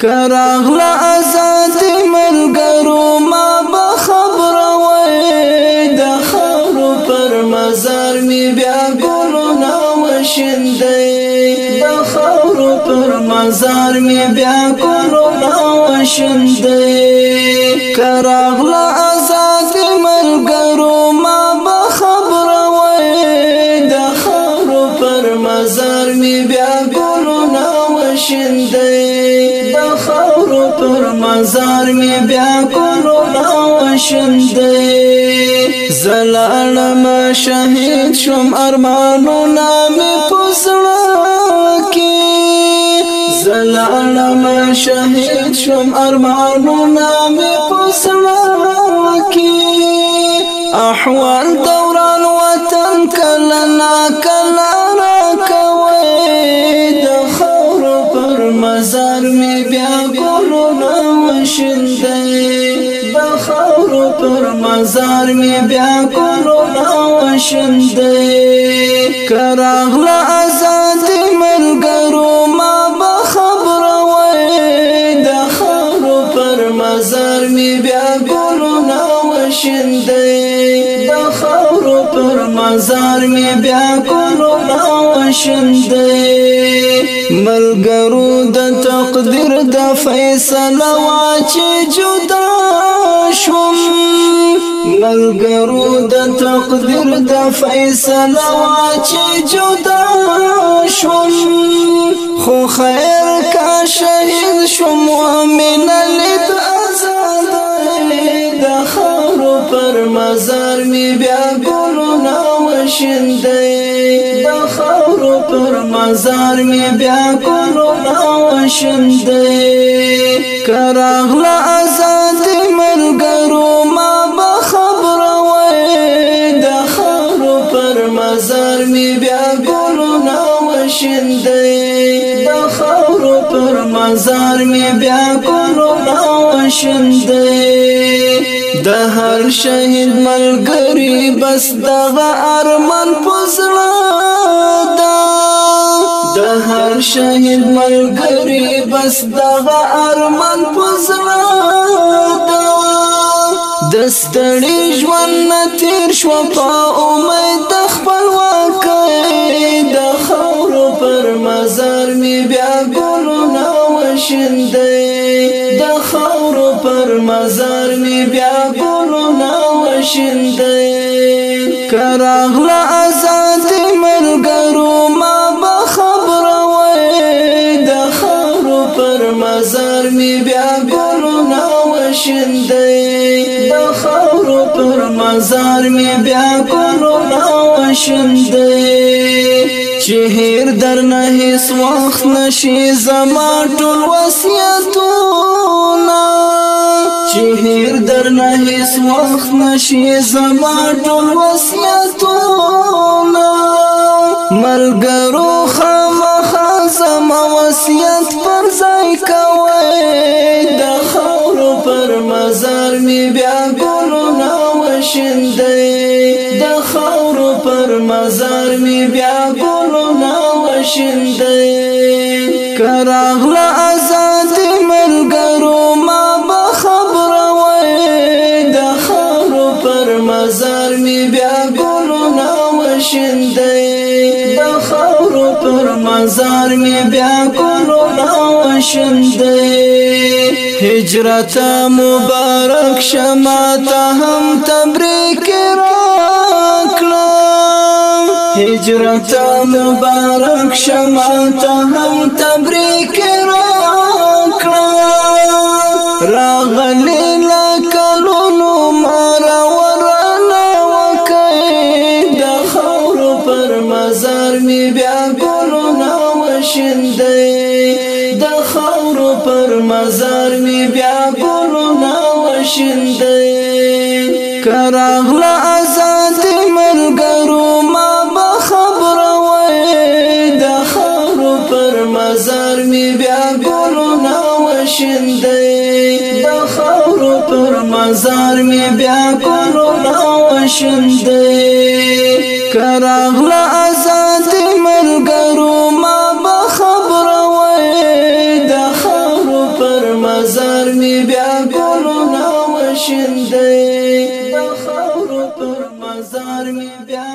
کراغلا آزاد ملګرو ما بخبر وای د خاورو پر مزار می بیا ګلونه وشیندې د خاورو پر مزار می بیا ګلونه وشیندې کراغلا آزاد ملګرو ما بخبر وای د خاورو پر مزار می بیا ګلونه وشیندې پر مزار می بیا ګلونه وشیندې زلالم شهید شوم ارمانونه می پسړه کې زلالم شهید شوم ارمانونه می پسړه کې احوال دوران وطن کله نا کله را کوي د خاورو پر مزار می بیا وشیندې د خاورو پر مزار می بیا ګلونه وشیندې کراغلا آزاد ملګرو ما بخبر وای د خاورو پر مزار می بیا ګلونه وشیندې د خاورو پر مزار می بیا ګلونه وشیندې ملګرو د تقدیر د فیصله واچې جدا شوم ملګرو د تقدیر د فیصله واچې جدا شوم خو خیر کا شهید شوم ومن لید آزاد د خاورو پر مزار می بیا ګلونه وشیندې د خاورو پر مزار می بیا ګلونه وشیندې کراغلا آزاد ملګرو ما بخبر وای د خاورو پر مزار می بیا ګلونه وشیندې د خاورو پر مزار می بیا ګلونه وشیندې د هر شهید ملګری بس دغه ارمان پزړه د هر شهید ملګری بس دغه ارمان پزړه د ستړي ژوند تیر شو په امید خپلواکۍ د خاورو پر مزار می بیا ګلونه وشیندې د خاورو پر مزار می بیا ګلونه وشیندې کراغلا آزاد ملګرو ما بخبر وای د خاورو پر مزار می بیا ګلونه وشیندې د خاورو پر مزار می بیا ګلونه وشیندې چې هیر درنه هیڅ وخت نشي زما ټول وصیتونه چې هیر درنه هیڅ وخت نشي زما ټول وصیتونه ملګرو خامخا زما وصیت پر ځای کوئ د خاورو پر مزار می بیا ګلونه وشیندې د خاورو پر مزار می بیا ګلونه وشیندې کراغلا آزاد ملګرو ما بخبر وای د خاورو پر مزار می بیا ګلونه وشیندې د خاورو پر مزار می بیا ګلونه وشیندې هجرت مبارک شماته هم تبریک راکړه هجرت مبارک شماته هم تبریک راکړه راغلی لکلونو مارا ورانه وکړې د خاورو پر مزار می بیا ګلونه وشیندې د خاورو پر مزار می بیا ګلونه وشیندې کراغلا آزاد ملګرو ما بخبر وای د خاورو پر مزار می بیا ګلونه وشیندې د خاورو پر مزار می بیا ګلونه وشیندې کراغلا آزاد ملګرو ما بخبر وای د خاورو پر مزار می بیا ګلونه وشیندې د خاورو پر مزار می بیا